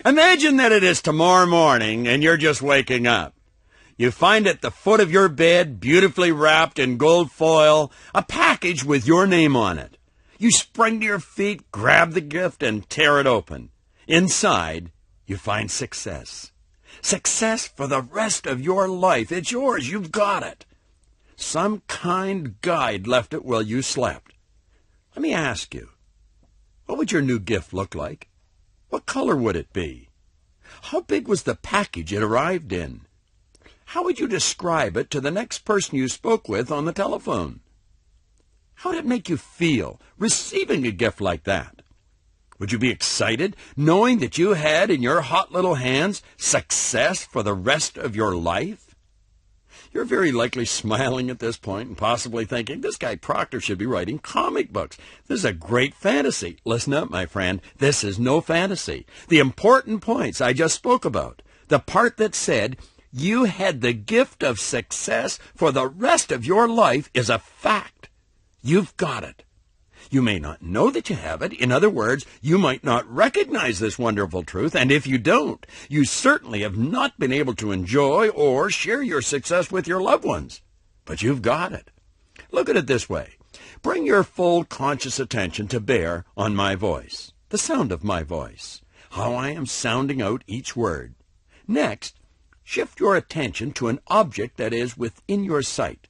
Imagine that it is tomorrow morning and you're just waking up. You find at the foot of your bed, beautifully wrapped in gold foil, a package with your name on it. You spring to your feet, grab the gift, and tear it open. Inside, you find success. Success for the rest of your life. It's yours. You've got it. Some kind guide left it while you slept. Let me ask you, what would your new gift look like? What color would it be? How big was the package it arrived in? How would you describe it to the next person you spoke with on the telephone? How would it make you feel receiving a gift like that? Would you be excited knowing that you had in your hot little hands success for the rest of your life? You're very likely smiling at this point and possibly thinking, this guy Proctor should be writing comic books. This is a great fantasy. Listen up, my friend. This is no fantasy. The important points I just spoke about, the part that said you had the gift of success for the rest of your life, is a fact. You've got it. You may not know that you have it. In other words, you might not recognize this wonderful truth, and if you don't, you certainly have not been able to enjoy or share your success with your loved ones. But you've got it. Look at it this way. Bring your full conscious attention to bear on my voice, the sound of my voice, how I am sounding out each word. Next, shift your attention to an object that is within your sight.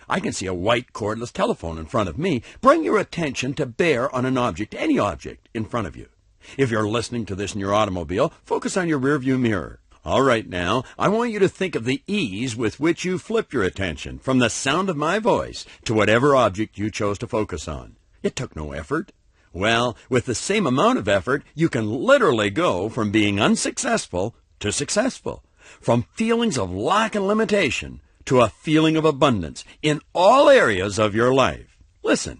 I can see a white cordless telephone in front of me. Bring your attention to bear on an object, any object, in front of you. If you're listening to this in your automobile, focus on your rearview mirror. All right, now, I want you to think of the ease with which you flip your attention from the sound of my voice to whatever object you chose to focus on. It took no effort. Well, with the same amount of effort, you can literally go from being unsuccessful to successful, from feelings of lack and limitation to a feeling of abundance in all areas of your life. Listen.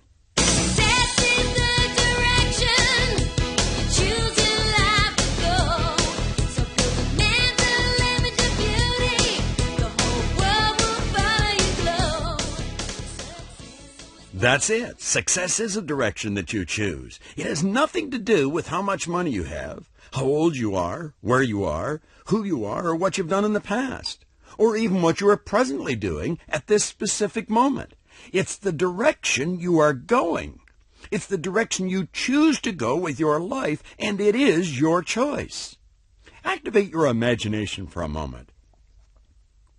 That's it. Success is a direction that you choose. It has nothing to do with how much money you have, how old you are, where you are, who you are, or what you've done in the past, or even what you are presently doing at this specific moment. It's the direction you are going. It's the direction you choose to go with your life, and it is your choice. Activate your imagination for a moment.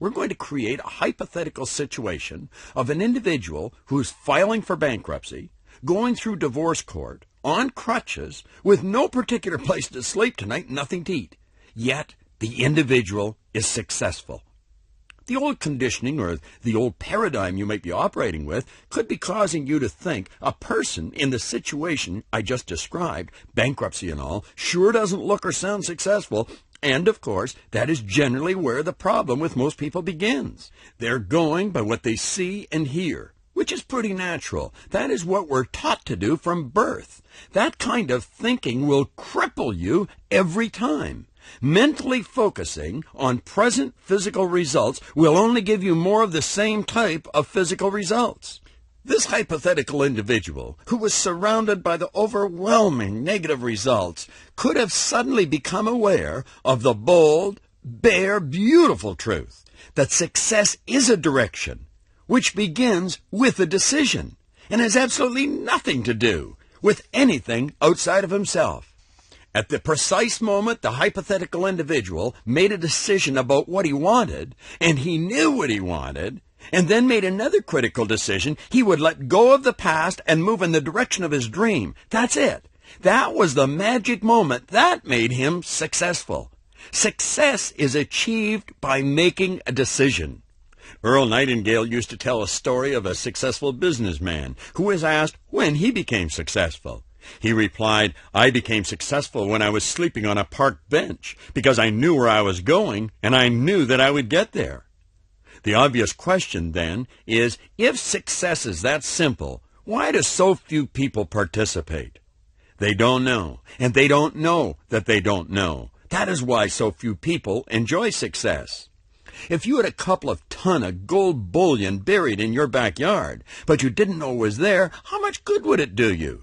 We're going to create a hypothetical situation of an individual who's filing for bankruptcy, going through divorce court, on crutches, with no particular place to sleep tonight, nothing to eat. Yet, the individual is successful. The old conditioning or the old paradigm you might be operating with could be causing you to think a person in the situation I just described, bankruptcy and all, sure doesn't look or sound successful. And, of course, that is generally where the problem with most people begins. They're going by what they see and hear, which is pretty natural. That is what we're taught to do from birth. That kind of thinking will cripple you every time. Mentally focusing on present physical results will only give you more of the same type of physical results. This hypothetical individual, who was surrounded by the overwhelming negative results, could have suddenly become aware of the bold, bare, beautiful truth that success is a direction which begins with a decision and has absolutely nothing to do with anything outside of himself. At the precise moment the hypothetical individual made a decision about what he wanted, and he knew what he wanted, and then made another critical decision, he would let go of the past and move in the direction of his dream. That's it. That was the magic moment. That made him successful. Success is achieved by making a decision. Earl Nightingale used to tell a story of a successful businessman who was asked when he became successful. He replied, "I became successful when I was sleeping on a park bench because I knew where I was going and I knew that I would get there." The obvious question, then, is if success is that simple, why do so few people participate? They don't know, and they don't know that they don't know. That is why so few people enjoy success. If you had a couple of ton of gold bullion buried in your backyard, but you didn't know it was there, how much good would it do you?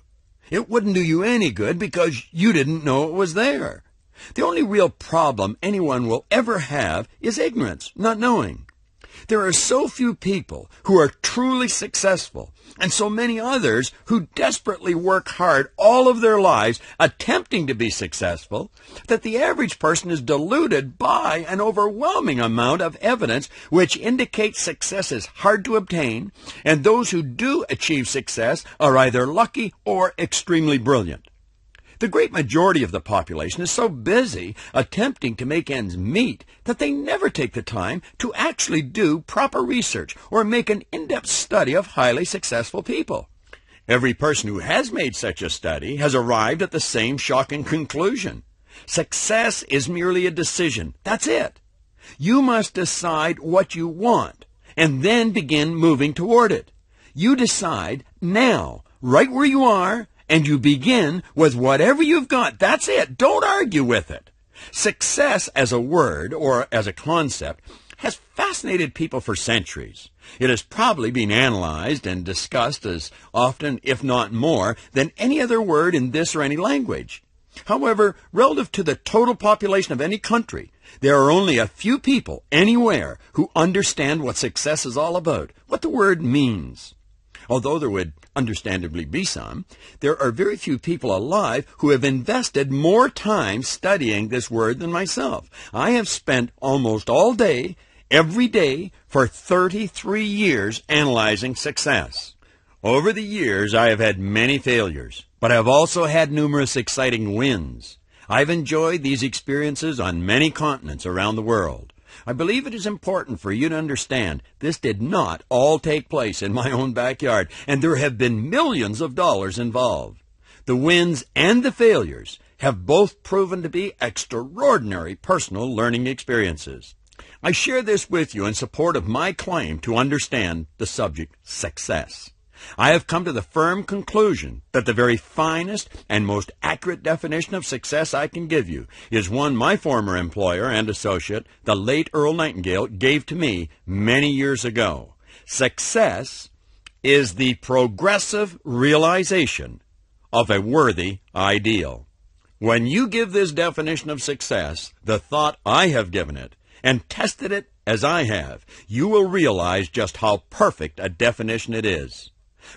It wouldn't do you any good because you didn't know it was there. The only real problem anyone will ever have is ignorance, not knowing. There are so few people who are truly successful, and so many others who desperately work hard all of their lives attempting to be successful, that the average person is deluded by an overwhelming amount of evidence which indicates success is hard to obtain, and those who do achieve success are either lucky or extremely brilliant. The great majority of the population is so busy attempting to make ends meet that they never take the time to actually do proper research or make an in-depth study of highly successful people. Every person who has made such a study has arrived at the same shocking conclusion. Success is merely a decision. That's it. You must decide what you want and then begin moving toward it. You decide now, right where you are, and you begin with whatever you've got. That's it. Don't argue with it. Success as a word or as a concept has fascinated people for centuries. It has probably been analyzed and discussed as often, if not more, than any other word in this or any language. However, relative to the total population of any country, there are only a few people anywhere who understand what success is all about, what the word means. Although there would understandably be some, there are very few people alive who have invested more time studying this word than myself. I have spent almost all day, every day, for 33 years analyzing success. Over the years, I have had many failures, but I have also had numerous exciting wins. I've enjoyed these experiences on many continents around the world. I believe it is important for you to understand this did not all take place in my own backyard, and there have been millions of dollars involved. The wins and the failures have both proven to be extraordinary personal learning experiences. I share this with you in support of my claim to understand the subject success. I have come to the firm conclusion that the very finest and most accurate definition of success I can give you is one my former employer and associate, the late Earl Nightingale, gave to me many years ago. Success is the progressive realization of a worthy ideal. When you give this definition of success the thought I have given it, and tested it as I have, you will realize just how perfect a definition it is.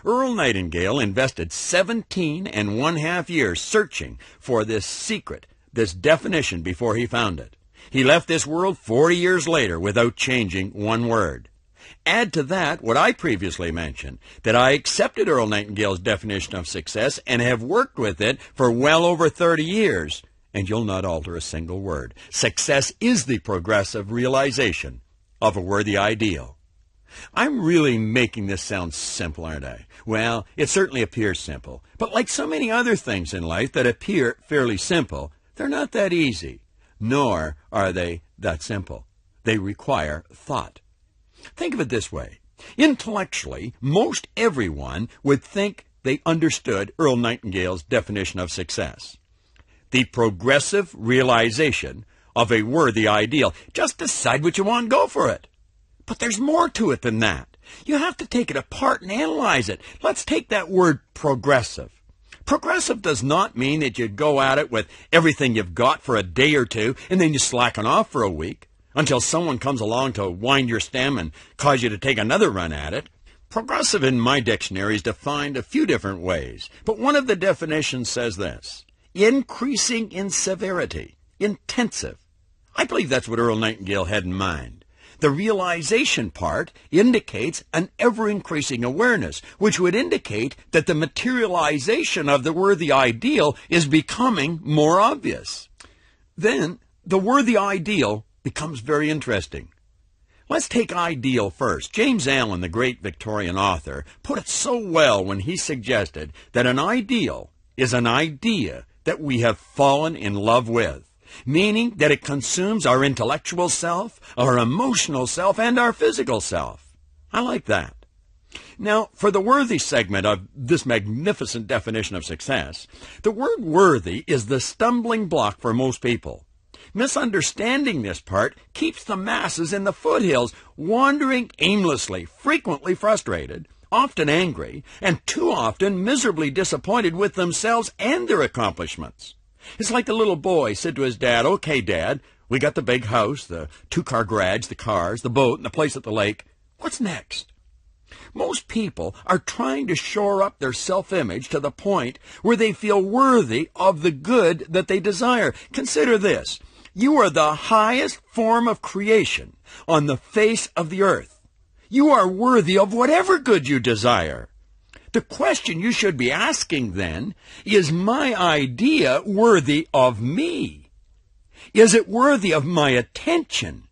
Earl Nightingale invested 17.5 years searching for this secret, this definition, before he found it. He left this world 40 years later without changing one word. Add to that what I previously mentioned, that I accepted Earl Nightingale's definition of success and have worked with it for well over 30 years, and you'll not alter a single word. Success is the progressive realization of a worthy ideal. I'm really making this sound simple, aren't I? Well, it certainly appears simple. But like so many other things in life that appear fairly simple, they're not that easy, nor are they that simple. They require thought. Think of it this way. Intellectually, most everyone would think they understood Earl Nightingale's definition of success. The progressive realization of a worthy ideal. Just decide what you want and go for it. But there's more to it than that. You have to take it apart and analyze it. Let's take that word progressive. Progressive does not mean that you go at it with everything you've got for a day or two and then you slacken off for a week until someone comes along to wind your stem and cause you to take another run at it. Progressive in my dictionary is defined a few different ways, but one of the definitions says this: increasing in severity, intensive. I believe that's what Earl Nightingale had in mind. The realization part indicates an ever-increasing awareness, which would indicate that the materialization of the worthy ideal is becoming more obvious. Then, the worthy ideal becomes very interesting. Let's take ideal first. James Allen, the great Victorian author, put it so well when he suggested that an ideal is an idea that we have fallen in love with, meaning that it consumes our intellectual self, our emotional self, and our physical self. I like that. Now, for the worthy segment of this magnificent definition of success, the word worthy is the stumbling block for most people. Misunderstanding this part keeps the masses in the foothills wandering aimlessly, frequently frustrated, often angry, and too often miserably disappointed with themselves and their accomplishments. It's like the little boy said to his dad, "Okay, Dad, we got the big house, the 2-car garage, the cars, the boat, and the place at the lake. What's next?" Most people are trying to shore up their self-image to the point where they feel worthy of the good that they desire. Consider this. You are the highest form of creation on the face of the earth. You are worthy of whatever good you desire. The question you should be asking then, is my idea worthy of me? Is it worthy of my attention,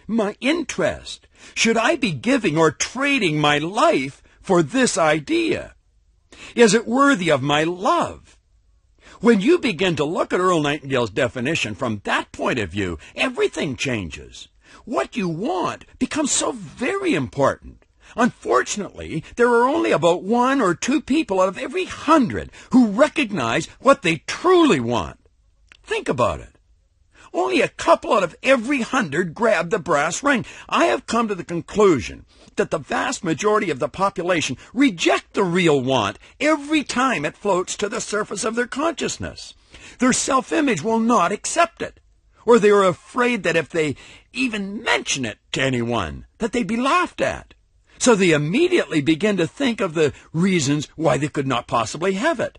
my interest? Should I be giving or trading my life for this idea? Is it worthy of my love? When you begin to look at Earl Nightingale's definition from that point of view, everything changes. What you want becomes so very important. Unfortunately, there are only about 1 or 2 people out of every 100 who recognize what they truly want. Think about it. Only a couple out of every 100 grab the brass ring. I have come to the conclusion that the vast majority of the population reject the real want every time it floats to the surface of their consciousness. Their self-image will not accept it, or they are afraid that if they even mention it to anyone, that they'd be laughed at. So they immediately begin to think of the reasons why they could not possibly have it.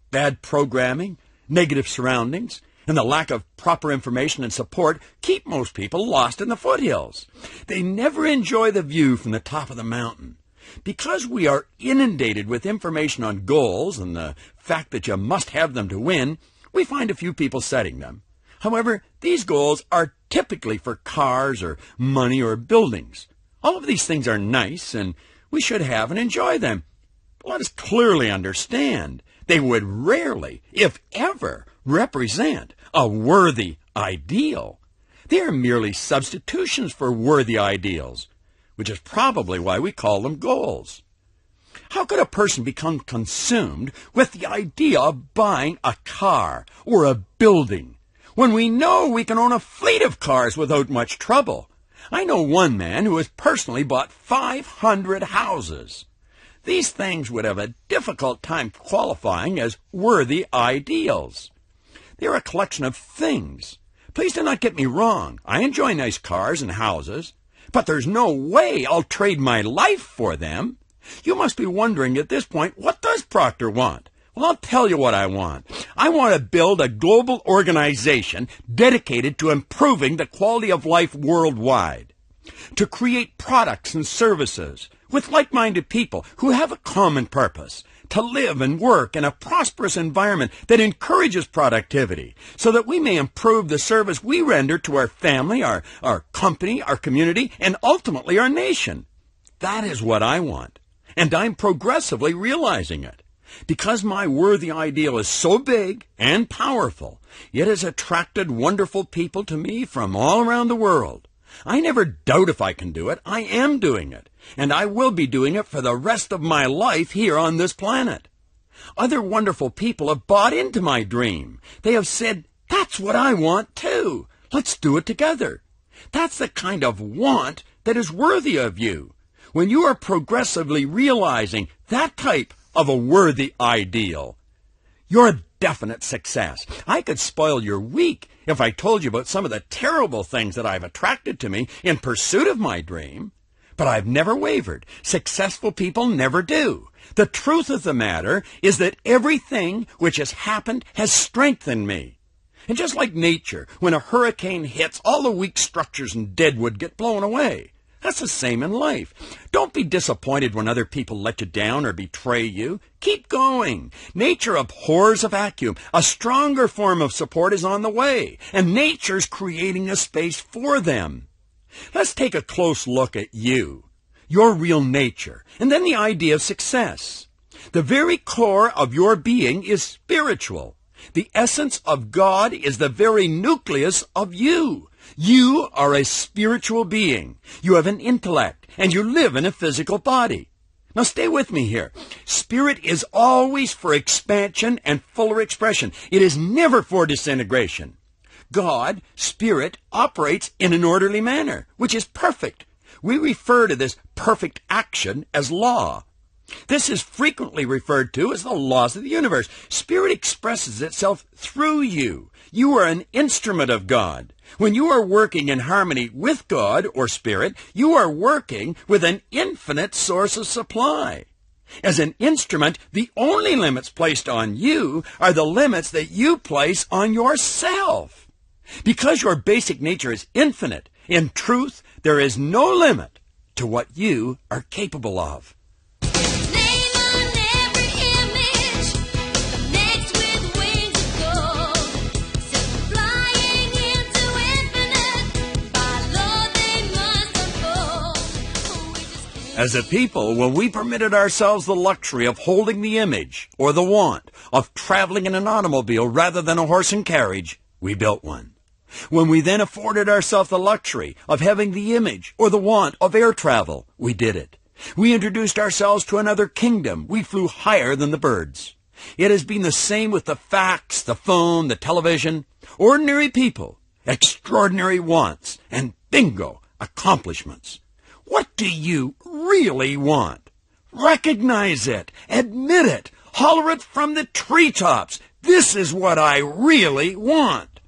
Bad programming, negative surroundings, and the lack of proper information and support keep most people lost in the foothills. They never enjoy the view from the top of the mountain. Because we are inundated with information on goals and the fact that you must have them to win, we find a few people setting them. However, these goals are typically for cars or money or buildings. All of these things are nice, and we should have and enjoy them. But let us clearly understand, they would rarely, if ever, represent a worthy ideal. They are merely substitutions for worthy ideals, which is probably why we call them goals. How could a person become consumed with the idea of buying a car or a building when we know we can own a fleet of cars without much trouble? I know one man who has personally bought 500 houses. These things would have a difficult time qualifying as worthy ideals. They're a collection of things. Please do not get me wrong. I enjoy nice cars and houses, but there's no way I'll trade my life for them. You must be wondering at this point, what does Proctor want? Well, I'll tell you what I want. I want to build a global organization dedicated to improving the quality of life worldwide, to create products and services with like-minded people who have a common purpose, to live and work in a prosperous environment that encourages productivity so that we may improve the service we render to our family, our company, our community, and ultimately our nation. That is what I want, and I'm progressively realizing it. Because my worthy ideal is so big and powerful, it has attracted wonderful people to me from all around the world. I never doubt if I can do it. I am doing it, and I will be doing it for the rest of my life here on this planet. Other wonderful people have bought into my dream. They have said, "That's what I want too. Let's do it together." That's the kind of want that is worthy of you. When you are progressively realizing that type of a worthy ideal, you're a definite success. I could spoil your week if I told you about some of the terrible things that I've attracted to me in pursuit of my dream. But I've never wavered. Successful people never do. The truth of the matter is that everything which has happened has strengthened me. And just like nature, when a hurricane hits, all the weak structures and deadwood get blown away. That's the same in life. Don't be disappointed when other people let you down or betray you. Keep going. Nature abhors a vacuum. A stronger form of support is on the way, and nature's creating a space for them. Let's take a close look at you, your real nature, and then the idea of success. The very core of your being is spiritual. The essence of God is the very nucleus of you. You are a spiritual being. You have an intellect, and you live in a physical body. Now stay with me here. Spirit is always for expansion and fuller expression. It is never for disintegration. God, Spirit, operates in an orderly manner, which is perfect. We refer to this perfect action as law. This is frequently referred to as the laws of the universe. Spirit expresses itself through you. You are an instrument of God. When you are working in harmony with God or Spirit, you are working with an infinite source of supply. As an instrument, the only limits placed on you are the limits that you place on yourself. Because your basic nature is infinite, in truth, there is no limit to what you are capable of. As a people, when we permitted ourselves the luxury of holding the image or the want of traveling in an automobile rather than a horse and carriage, we built one. When we then afforded ourselves the luxury of having the image or the want of air travel, we did it. We introduced ourselves to another kingdom. We flew higher than the birds. It has been the same with the fax, the phone, the television. Ordinary people, extraordinary wants, and bingo, accomplishments. What do you really want? Recognize it. Admit it. Holler it from the treetops. This is what I really want.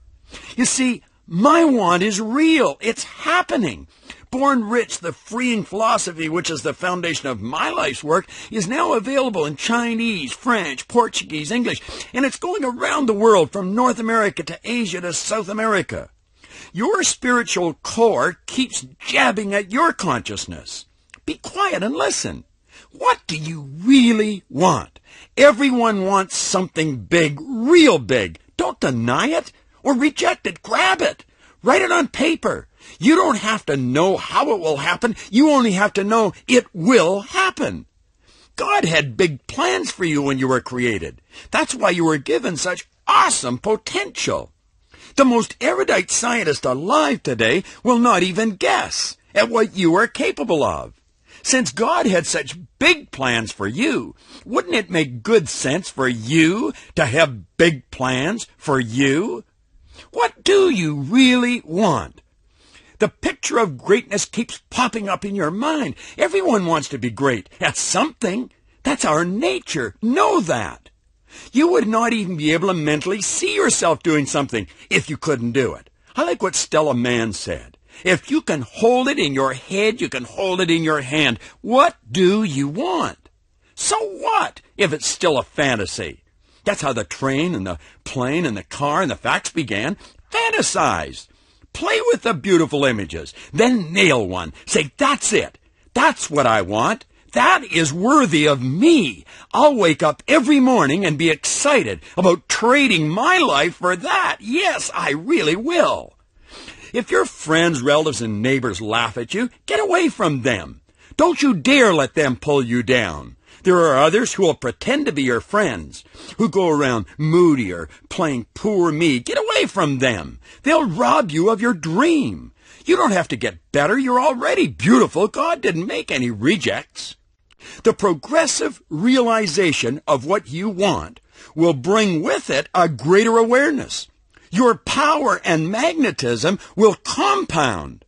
You see, my want is real. It's happening. Born Rich, the freeing philosophy, which is the foundation of my life's work, is now available in Chinese, French, Portuguese, English, and it's going around the world from North America to Asia to South America. Your spiritual core keeps jabbing at your consciousness. Be quiet and listen. What do you really want? Everyone wants something big, real big. Don't deny it or reject it. Grab it. Write it on paper. You don't have to know how it will happen. You only have to know it will happen. God had big plans for you when you were created. That's why you were given such awesome potential. The most erudite scientist alive today will not even guess at what you are capable of. Since God had such big plans for you, wouldn't it make good sense for you to have big plans for you? What do you really want? The picture of greatness keeps popping up in your mind. Everyone wants to be great at something. That's our nature. Know that. You would not even be able to mentally see yourself doing something if you couldn't do it. I like what Stella Mann said. If you can hold it in your head, you can hold it in your hand. What do you want? So what if it's still a fantasy? That's how the train and the plane and the car and the fax began. Fantasize. Play with the beautiful images. Then nail one. Say, that's it. That's what I want. That is worthy of me. I'll wake up every morning and be excited about trading my life for that. Yes, I really will. If your friends, relatives, and neighbors laugh at you, get away from them. Don't you dare let them pull you down. There are others who will pretend to be your friends, who go around moody or playing poor me. Get away from them. They'll rob you of your dream. You don't have to get better. You're already beautiful. God didn't make any rejects. The progressive realization of what you want will bring with it a greater awareness. Your power and magnetism will compound.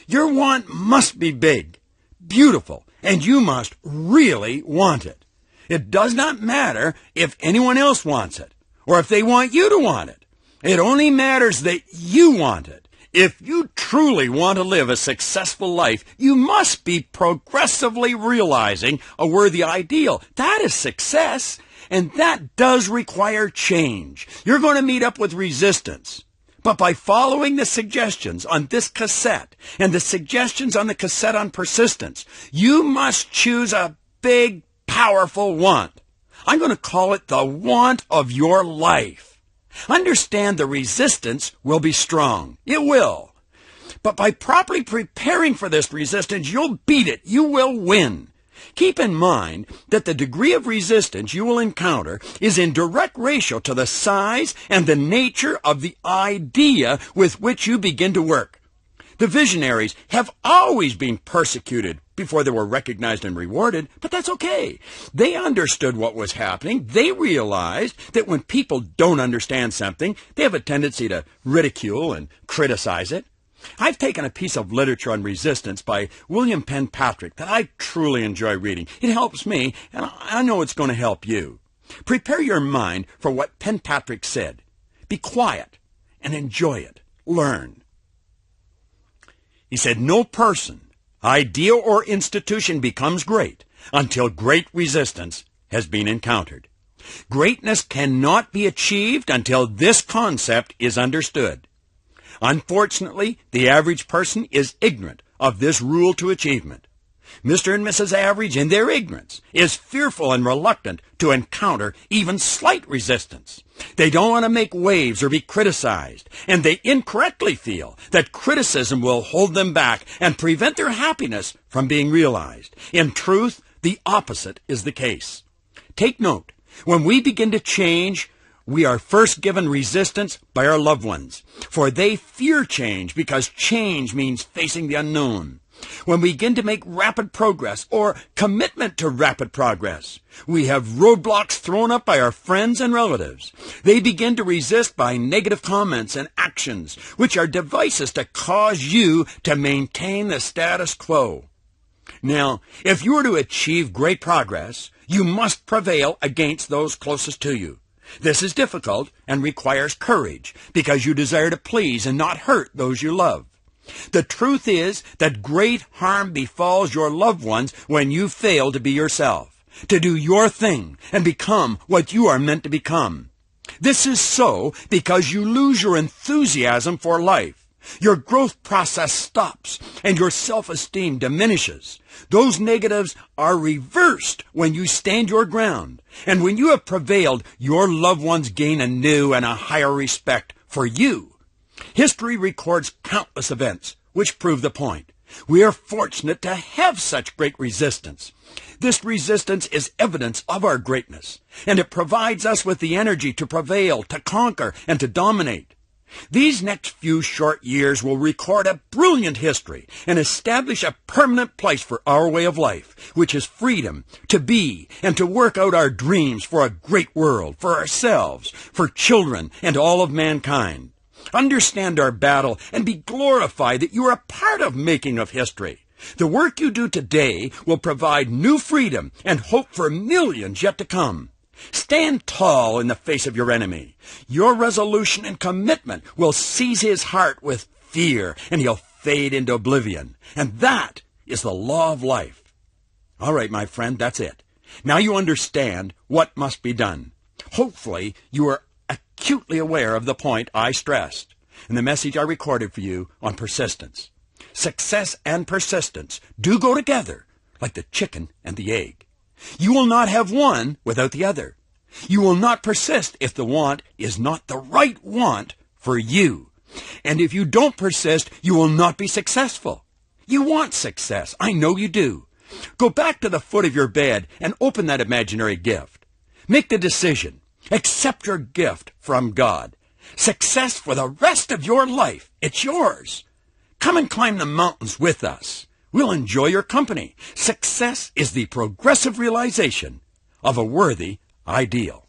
Your want must be big, beautiful, and you must really want it. It does not matter if anyone else wants it or if they want you to want it. It only matters that you want it. If you truly want to live a successful life, you must be progressively realizing a worthy ideal. That is success, and that does require change. You're going to meet up with resistance. But by following the suggestions on this cassette and the suggestions on the cassette on persistence, you must choose a big, powerful want. I'm going to call it the want of your life. Understand the resistance will be strong. It will. But by properly preparing for this resistance, you'll beat it. You will win. Keep in mind that the degree of resistance you will encounter is in direct ratio to the size and the nature of the idea with which you begin to work. The visionaries have always been persecuted before they were recognized and rewarded, but that's okay. They understood what was happening. They realized that when people don't understand something, they have a tendency to ridicule and criticize it. I've taken a piece of literature on resistance by William Penpatrick that I truly enjoy reading. It helps me, and I know it's going to help you. Prepare your mind for what Penpatrick said. Be quiet and enjoy it. Learn. He said, no person, idea, or institution becomes great until great resistance has been encountered. Greatness cannot be achieved until this concept is understood. Unfortunately, the average person is ignorant of this rule to achievement. Mr. and Mrs. Average, in their ignorance, is fearful and reluctant to encounter even slight resistance. They don't want to make waves or be criticized, and they incorrectly feel that criticism will hold them back and prevent their happiness from being realized. In truth, the opposite is the case. Take note, when we begin to change, we are first given resistance by our loved ones, for they fear change because change means facing the unknown. When we begin to make rapid progress or commitment to rapid progress, we have roadblocks thrown up by our friends and relatives. They begin to resist by negative comments and actions, which are devices to cause you to maintain the status quo. Now, if you are to achieve great progress, you must prevail against those closest to you. This is difficult and requires courage because you desire to please and not hurt those you love. The truth is that great harm befalls your loved ones when you fail to be yourself, to do your thing and become what you are meant to become. This is so because you lose your enthusiasm for life. Your growth process stops and your self-esteem diminishes. Those negatives are reversed when you stand your ground. And when you have prevailed, your loved ones gain a new and a higher respect for you. History records countless events which prove the point. We are fortunate to have such great resistance. This resistance is evidence of our greatness, and it provides us with the energy to prevail, to conquer, and to dominate. These next few short years will record a brilliant history and establish a permanent place for our way of life, which is freedom to be and to work out our dreams for a great world, for ourselves, for children, and all of mankind. Understand our battle and be glorified that you are a part of making of history. The work you do today will provide new freedom and hope for millions yet to come. Stand tall in the face of your enemy. Your resolution and commitment will seize his heart with fear, and he'll fade into oblivion. And that is the law of life. All right, my friend, that's it. Now you understand what must be done. Hopefully, you are acutely aware of the point I stressed in the message I recorded for you on persistence. Success and persistence do go together like the chicken and the egg. You will not have one without the other. You will not persist if the want is not the right want for you. And if you don't persist, you will not be successful. You want success. I know you do. Go back to the foot of your bed and open that imaginary gift. Make the decision. Accept your gift from God. Success for the rest of your life. It's yours. Come and climb the mountains with us. We'll enjoy your company. Success is the progressive realization of a worthy ideal.